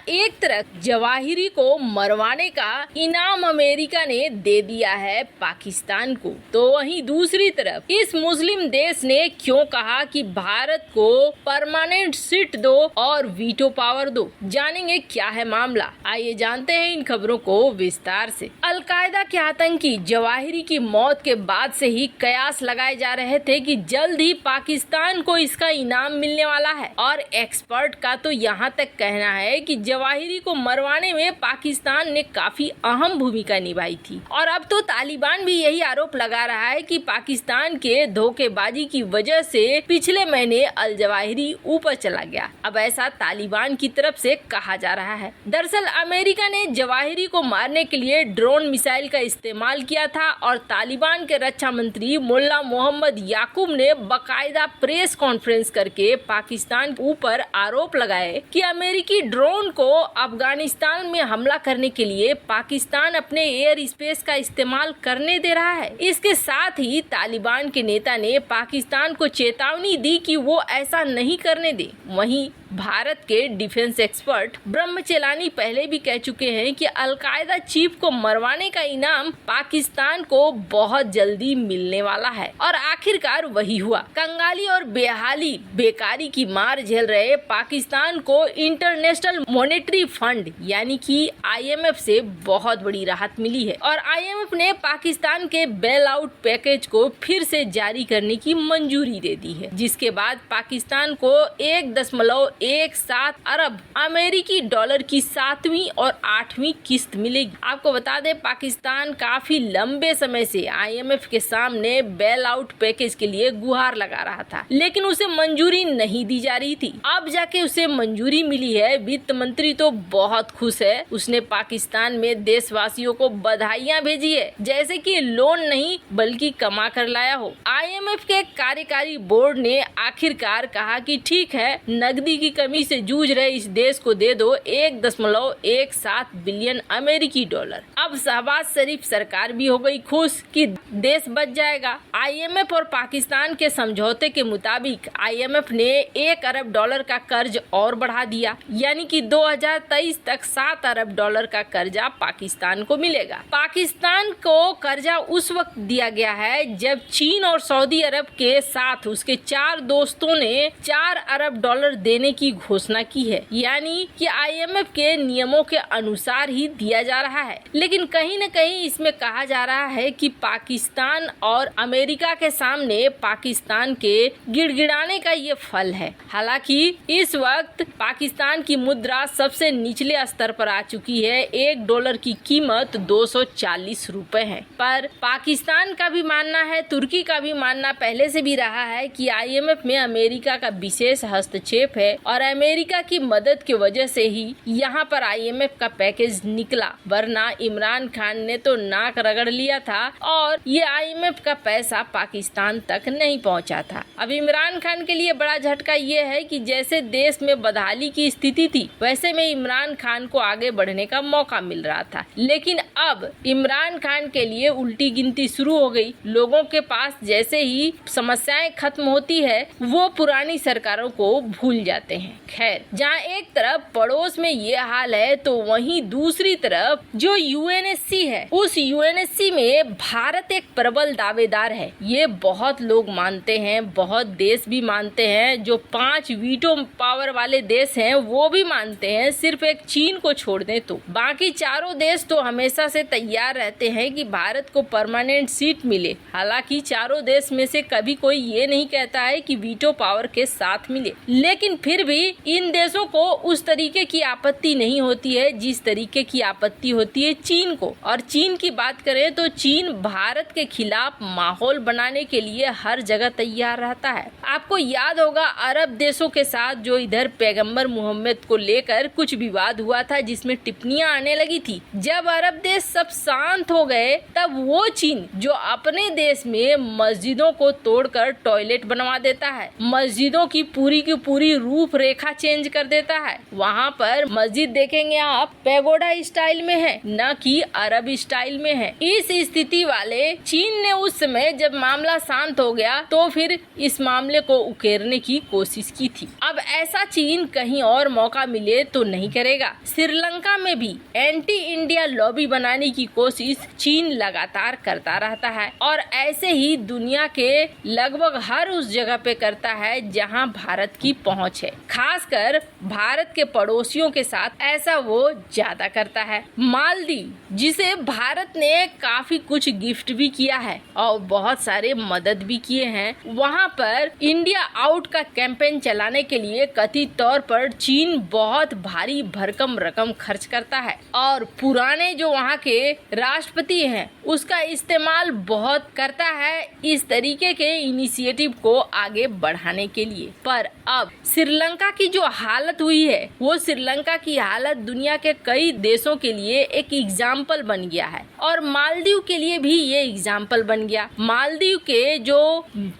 एक तरफ जवाहिरी को मरवाने का इनाम अमेरिका ने दे दिया है पाकिस्तान को, तो वहीं दूसरी तरफ इस मुस्लिम देश ने क्यों कहा कि भारत को परमानेंट सीट दो और वीटो पावर दो। जानेंगे क्या है मामला, आइए जानते हैं इन खबरों को विस्तार से। अलकायदा के आतंकी जवाहिरी की मौत के बाद से ही कयास लगाए जा रहे थे कि जल्द ही पाकिस्तान को इसका इनाम मिलने वाला है और एक्सपर्ट का तो यहाँ तक कहना है कि जवाहिरी को मरवाने में पाकिस्तान ने काफी अहम भूमिका निभाई थी। और अब तो तालिबान भी यही आरोप लगा रहा है कि पाकिस्तान के धोखेबाजी की वजह से पिछले महीने अल जवाहिरी ऊपर चला गया। अब ऐसा तालिबान की तरफ से कहा जा रहा है। दरअसल अमेरिका ने जवाहिरी को मारने के लिए ड्रोन मिसाइल का इस्तेमाल किया था और तालिबान के रक्षा मंत्री मुल्ला मोहम्मद याकूब ने बाकायदा प्रेस कॉन्फ्रेंस करके पाकिस्तान के ऊपर आरोप लगाए कि अमेरिकी ड्रोन को अफगानिस्तान में हमला करने के लिए पाकिस्तान अपने एयर स्पेस का इस्तेमाल करने दे रहा है। इसके साथ ही तालिबान के नेता ने पाकिस्तान को चेतावनी दी कि वो ऐसा नहीं करने दे। वहीं भारत के डिफेंस एक्सपर्ट ब्रह्मचेलानी पहले भी कह चुके हैं कि अलकायदा चीफ को मरवाने का इनाम पाकिस्तान को बहुत जल्दी मिलने वाला है और आखिरकार वही हुआ। कंगाली और बेहाली बेकारी की मार झेल रहे पाकिस्तान को इंटरनेशनल मॉनेटरी फंड यानी कि IMF से बहुत बड़ी राहत मिली है और IMF ने पाकिस्तान के बेल आउट पैकेज को फिर से जारी करने की मंजूरी दे दी है, जिसके बाद पाकिस्तान को 1.17 अरब अमेरिकी डॉलर की 7वीं और 8वीं किस्त मिलेगी। आपको बता दें पाकिस्तान काफी लंबे समय से IMF के सामने बेल आउट पैकेज के लिए गुहार लगा रहा था, लेकिन उसे मंजूरी नहीं दी जा रही थी। अब जाके उसे मंजूरी मिली है। वित्त मंत्री तो बहुत खुश है। उसने पाकिस्तान में देशवासियों को बधाइयां भेजी है, जैसे कि लोन नहीं बल्कि कमा कर लाया हो। IMF के कार्यकारी बोर्ड ने आखिरकार कहा कि ठीक है, नकदी की कमी से जूझ रहे इस देश को दे दो 1.17 बिलियन अमेरिकी डॉलर। अब शहबाज शरीफ सरकार भी हो गई खुश कि देश बच जाएगा। IMF और पाकिस्तान के समझौते के मुताबिक IMF ने 1 अरब डॉलर का कर्ज और बढ़ा दिया, यानी कि 2023 तक 7 अरब डॉलर का कर्जा पाकिस्तान को मिलेगा। पाकिस्तान को कर्जा उस वक्त दिया गया है जब चीन और सऊदी अरब के साथ उसके 4 दोस्तों ने 4 अरब डॉलर देने की घोषणा की है, यानी कि IMF के नियमों के अनुसार ही दिया जा रहा है। लेकिन कहीं न कहीं इसमें कहा जा रहा है कि पाकिस्तान और अमेरिका के सामने पाकिस्तान के गिड़गिड़ाने का ये फल है। हालांकि इस वक्त पाकिस्तान की मुद्रा सबसे निचले स्तर पर आ चुकी है। 1 डॉलर की कीमत 240 रुपए है। पर पाकिस्तान का भी मानना है, तुर्की का भी मानना पहले से भी रहा है कि IMF में अमेरिका का विशेष हस्तक्षेप है और अमेरिका की मदद की वजह से ही यहाँ पर IMF का पैकेज निकला, वरना इमरान खान ने तो नाक रगड़ लिया था और ये IMF का पैसा पाकिस्तान तक नहीं पहुँचा था। अब इमरान खान के लिए बड़ा झटका ये है कि जैसे देश में बदहाली की स्थिति थी, वैसे में इमरान खान को आगे बढ़ने का मौका मिल रहा था, लेकिन अब इमरान खान के लिए उल्टी गिनती शुरू हो गई। लोगों के पास जैसे ही समस्याएं खत्म होती है, वो पुरानी सरकारों को भूल जाते हैं। खैर, जहाँ एक तरफ पड़ोस में ये हाल है, तो वहीं दूसरी तरफ जो UNSC है, उस UNSC में भारत एक प्रबल दावेदार है। ये बहुत लोग मानते हैं, बहुत देश भी मानते हैं। जो 5 वीटो पावर वाले देश हैं वो भी मानते हैं, सिर्फ एक चीन को छोड़ दें तो। बाकी चारों देश तो हमेशा से तैयार रहते हैं कि भारत को परमानेंट सीट मिले। हालांकि चारों देश में से कभी कोई ये नहीं कहता है कि वीटो पावर के साथ मिले, लेकिन फिर भी इन देशों को उस तरीके की आपत्ति नहीं होती है जिस तरीके की आपत्ति होती है चीन को। और चीन की बात करें तो चीन भारत के खिलाफ माहौल बनाने के लिए हर जगह तैयार रहता है। आपको याद होगा अरब देशों के साथ जो इधर पैगंबर मोहम्मद को लेकर कुछ विवाद हुआ था, जिसमें टिप्पणियां आने लगी थी। जब अरब देश सब शांत हो गए, तब वो चीन जो अपने देश में मस्जिदों को तोड़कर टॉयलेट बनवा देता है, मस्जिदों की पूरी रूफ रूपरेखा चेंज कर देता है। वहाँ पर मस्जिद देखेंगे आप पैगोडा स्टाइल में है, न कि अरब स्टाइल में है। इस स्थिति वाले चीन ने उस समय जब मामला शांत हो गया तो फिर इस मामले को उकेरने की कोशिश की थी। अब ऐसा चीन कहीं और मौका मिले तो नहीं करेगा। श्रीलंका में भी एंटी इंडिया लॉबी बनाने की कोशिश चीन लगातार करता रहता है और ऐसे ही दुनिया के लगभग हर उस जगह पे करता है जहां भारत की पहुंच है। खासकर भारत के पड़ोसियों के साथ ऐसा वो ज्यादा करता है। मालदीव, जिसे भारत ने काफी कुछ गिफ्ट भी किया है और बहुत सारे मदद भी किए हैं, वहां पर इंडिया आउट का कैंपेन चलाने के लिए कथित तौर पर चीन बहुत भारी भरकम रकम खर्च करता है और पुराने जो वहाँ के राष्ट्रपति हैं उसका इस्तेमाल बहुत करता है इस तरीके के इनिशिएटिव को आगे बढ़ाने के लिए। पर अब श्रीलंका की जो हालत हुई है वो श्रीलंका की हालत दुनिया के कई देशों के लिए एक एग्जाम्पल बन गया है और मालदीव के लिए भी ये एग्जाम्पल बन गया। मालदीव के जो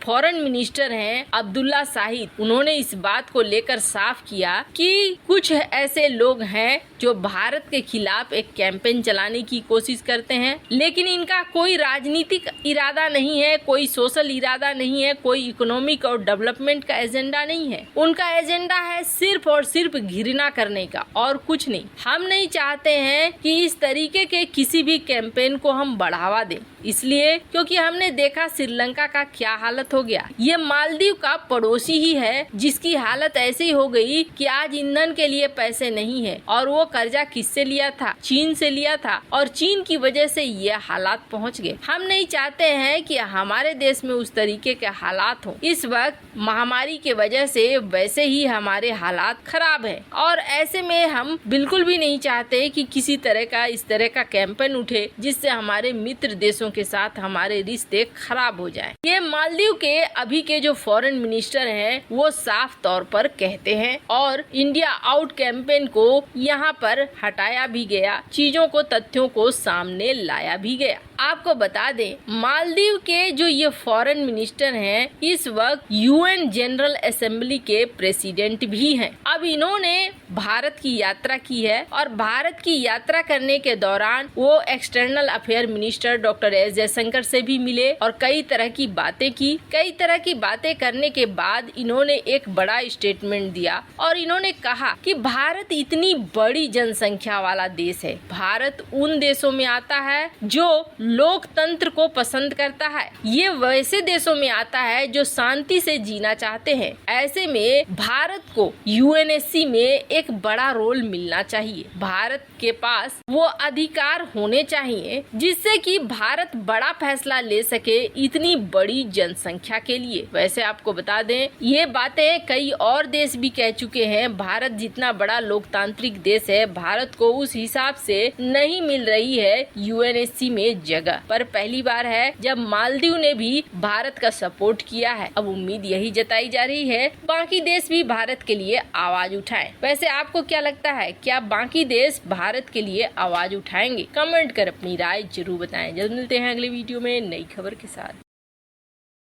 फॉरेन मिनिस्टर हैं अब्दुल्ला शाहिद, उन्होंने इस बात को लेकर साफ किया कि कुछ ऐसे लोग हैं जो भारत के खिलाफ एक कैंपेन चलाने की कोशिश करते हैं, लेकिन इनका कोई राजनीतिक इरादा नहीं है, कोई सोशल इरादा नहीं है, कोई इकोनॉमिक और डेवलपमेंट का एजेंडा नहीं है। उनका एजेंडा है सिर्फ और सिर्फ घृणा करने का और कुछ नहीं। हम नहीं चाहते हैं कि इस तरीके के किसी भी कैंपेन को हम बढ़ावा दें, इसलिए क्योंकि हमने देखा श्रीलंका का क्या हालत हो गया। ये मालदीव का पड़ोसी ही है जिसकी हालत ऐसी हो गई कि आज ईंधन के लिए पैसे नहीं है और वो कर्जा किससे लिया था? चीन से लिया था और चीन की वजह से ये हालात पहुंच गए। हम नहीं चाहते हैं कि हमारे देश में उस तरीके के हालात हो। इस वक्त महामारी के वजह से वैसे ही हमारे हालात खराब है और ऐसे में हम बिल्कुल भी नहीं चाहते कि किसी तरह का इस तरह का कैंपेन उठे जिससे हमारे मित्र देशों के साथ हमारे रिश्ते खराब हो जाएं। ये मालदीव के अभी के जो फॉरेन मिनिस्टर हैं वो साफ तौर पर कहते हैं और इंडिया आउट कैंपेन को यहाँ पर हटाया भी गया, चीजों को तथ्यों को सामने लाया भी गया। आपको बता दें मालदीव के जो ये फॉरेन मिनिस्टर हैं इस वक्त यूएन जनरल असेंबली के प्रेसिडेंट भी हैं। अब इन्होंने भारत की यात्रा की है और भारत की यात्रा करने के दौरान वो external affair minister doctor S Jaishankar से भी मिले और कई तरह की बातें की। कई तरह की बातें करने के बाद इन्होंने एक बड़ा स्टेटमेंट दिया और इन्होंने कहा कि भारत इतनी बड़ी जनसंख्या वाला देश है, भारत उन देशों में आता है जो लोकतंत्र को पसंद करता है, ये वैसे देशों में आता है जो शांति से जीना चाहते हैं। ऐसे में भारत को यूएनएससी में एक बड़ा रोल मिलना चाहिए। भारत के पास वो अधिकार होने चाहिए जिससे कि भारत बड़ा फैसला ले सके इतनी बड़ी जनसंख्या के लिए। वैसे आपको बता दें ये बातें कई और देश भी कह चुके हैं। भारत जितना बड़ा लोकतांत्रिक देश है, भारत को उस हिसाब से नहीं मिल रही है यूएनएससी में जगह। पर पहली बार है जब मालदीव ने भी भारत का सपोर्ट किया है। अब उम्मीद यही जताई जा रही है बाकी देश भी भारत के लिए आवाज उठाएं। वैसे आपको क्या लगता है, क्या बाकी देश भारत के लिए आवाज उठाएंगे? कमेंट कर अपनी राय जरूर बताएं। जल्द मिलते हैं अगले वीडियो में नई खबर के साथ।